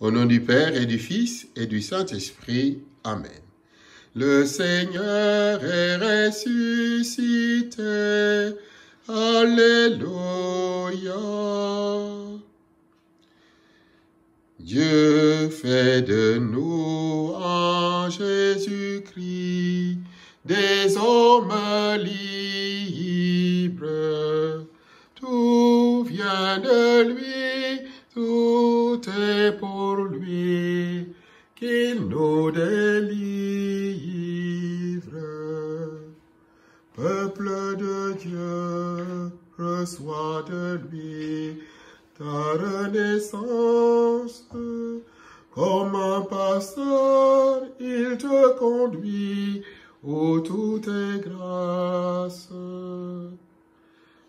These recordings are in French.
Au nom du Père et du Fils et du Saint-Esprit. Amen. Le Seigneur est ressuscité. Alléluia. Dieu fait de nous en Jésus-Christ des hommes libres. Tout vient de lui, tout est pour lui, qu'il nous délivre. Peuple de Dieu, reçois de lui ta renaissance. Comme un pasteur, il te conduit où tout est grâce.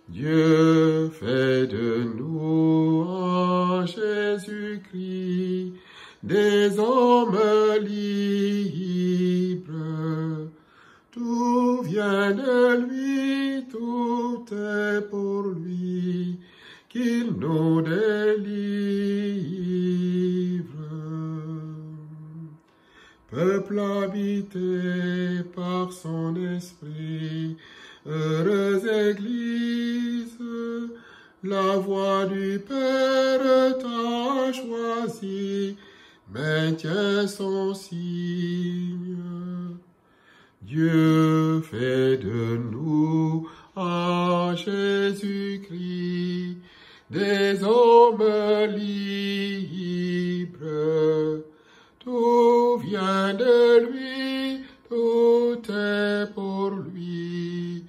Dieu fait de nous en Jésus-Christ des hommes libres. Tout vient de lui, tout est pour lui, qu'il nous délivre. Peuple habité par son esprit, heureuse Église, la voix du Père t'a choisi, maintient son signe. Dieu fait de nous en Jésus-Christ des hommes libres. Tout vient de lui, tout est pour lui,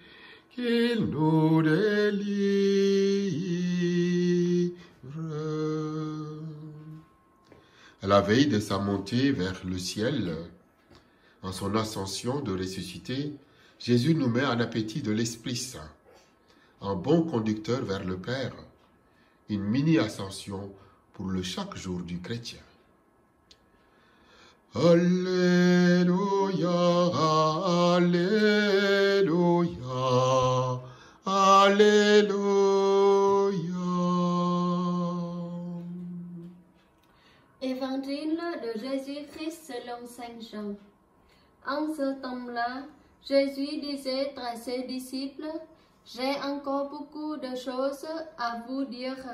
qu'il nous délivre. À la veille de sa montée vers le ciel, en son ascension de ressuscité, Jésus nous met en appétit de l'Esprit Saint, un bon conducteur vers le Père, une mini-ascension pour le chaque jour du chrétien. Alléluia, Alléluia, Alléluia. Évangile de Jésus-Christ selon Saint Jean. En ce temps-là, Jésus disait à ses disciples, « J'ai encore beaucoup de choses à vous dire,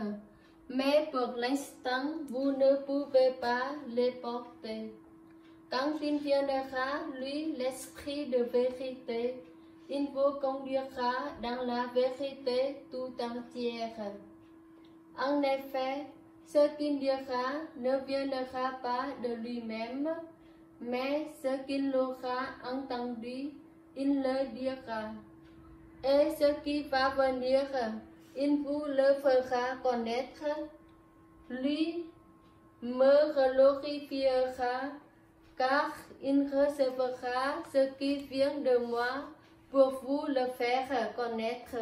mais pour l'instant, vous ne pouvez pas les porter. Quand il viendra, lui, l'Esprit de vérité, il vous conduira dans la vérité tout entière. En effet, ce qu'il dira ne viendra pas de lui-même, mais ce qu'il aura entendu, il le dira. Et ce qui va venir, il vous le fera connaître. Lui me glorifiera, car il recevra ce qui vient de moi pour vous le faire connaître.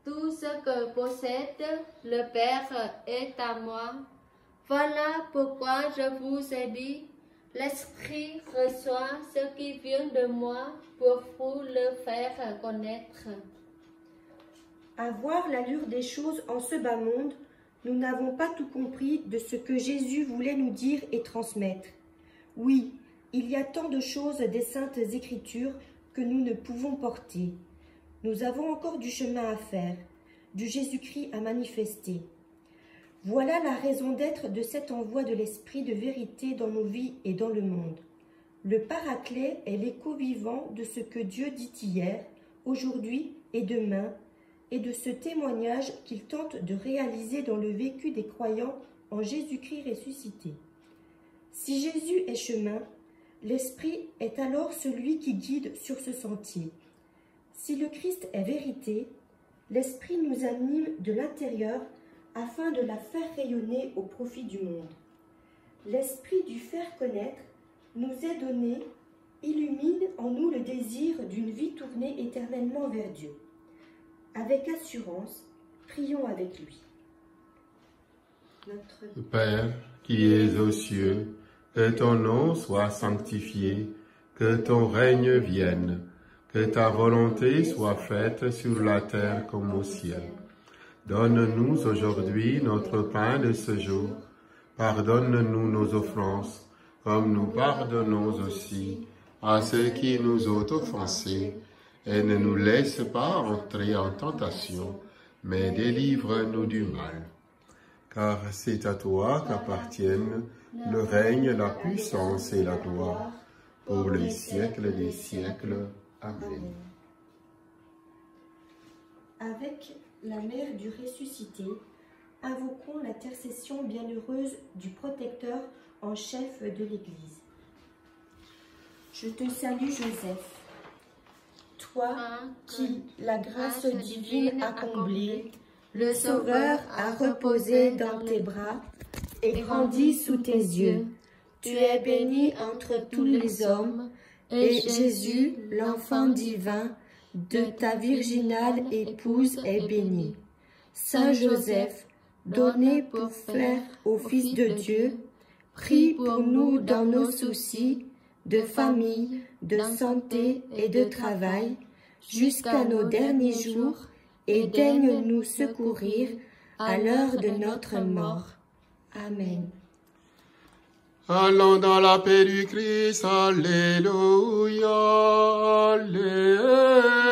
Tout ce que possède le Père est à moi. Voilà pourquoi je vous ai dit, l'Esprit reçoit ce qui vient de moi pour vous le faire connaître. À voir l'allure des choses en ce bas monde, nous n'avons pas tout compris de ce que Jésus voulait nous dire et transmettre. Oui, il y a tant de choses des Saintes Écritures que nous ne pouvons porter. Nous avons encore du chemin à faire, du Jésus-Christ à manifester. Voilà la raison d'être de cet envoi de l'Esprit de vérité dans nos vies et dans le monde. Le Paraclet est l'écho vivant de ce que Dieu dit hier, aujourd'hui et demain, et de ce témoignage qu'il tente de réaliser dans le vécu des croyants en Jésus-Christ ressuscité. Si Jésus est chemin, l'Esprit est alors celui qui guide sur ce sentier. Si le Christ est vérité, l'Esprit nous anime de l'intérieur afin de la faire rayonner au profit du monde. L'Esprit du faire connaître nous est donné, illumine en nous le désir d'une vie tournée éternellement vers Dieu. Avec assurance, prions avec lui. Notre Père qui es aux cieux, que ton nom soit sanctifié, que ton règne vienne, que ta volonté soit faite sur la terre comme au ciel. Donne-nous aujourd'hui notre pain de ce jour. Pardonne-nous nos offenses, comme nous pardonnons aussi à ceux qui nous ont offensés. Et ne nous laisse pas entrer en tentation, mais délivre-nous du mal. Car c'est à toi qu'appartiennent le règne, la puissance et la gloire, pour les siècles des siècles. Amen. Avec la mère du ressuscité, invoquons l'intercession bienheureuse du protecteur en chef de l'Église. Je te salue, Joseph, toi qui la grâce divine a comblé, le Sauveur a reposé dans tes bras et grandi sous tes yeux. Tu es béni entre tous les hommes, et Jésus, l'enfant divin, de ta virginale épouse est béni. Saint Joseph, donné pour frère au Fils de Dieu, prie pour nous dans nos soucis de famille, de santé et de travail, jusqu'à nos derniers jours, et daigne nous secourir à l'heure de notre mort. Amen. Allons dans la paix du Christ, alléluia, alléluia.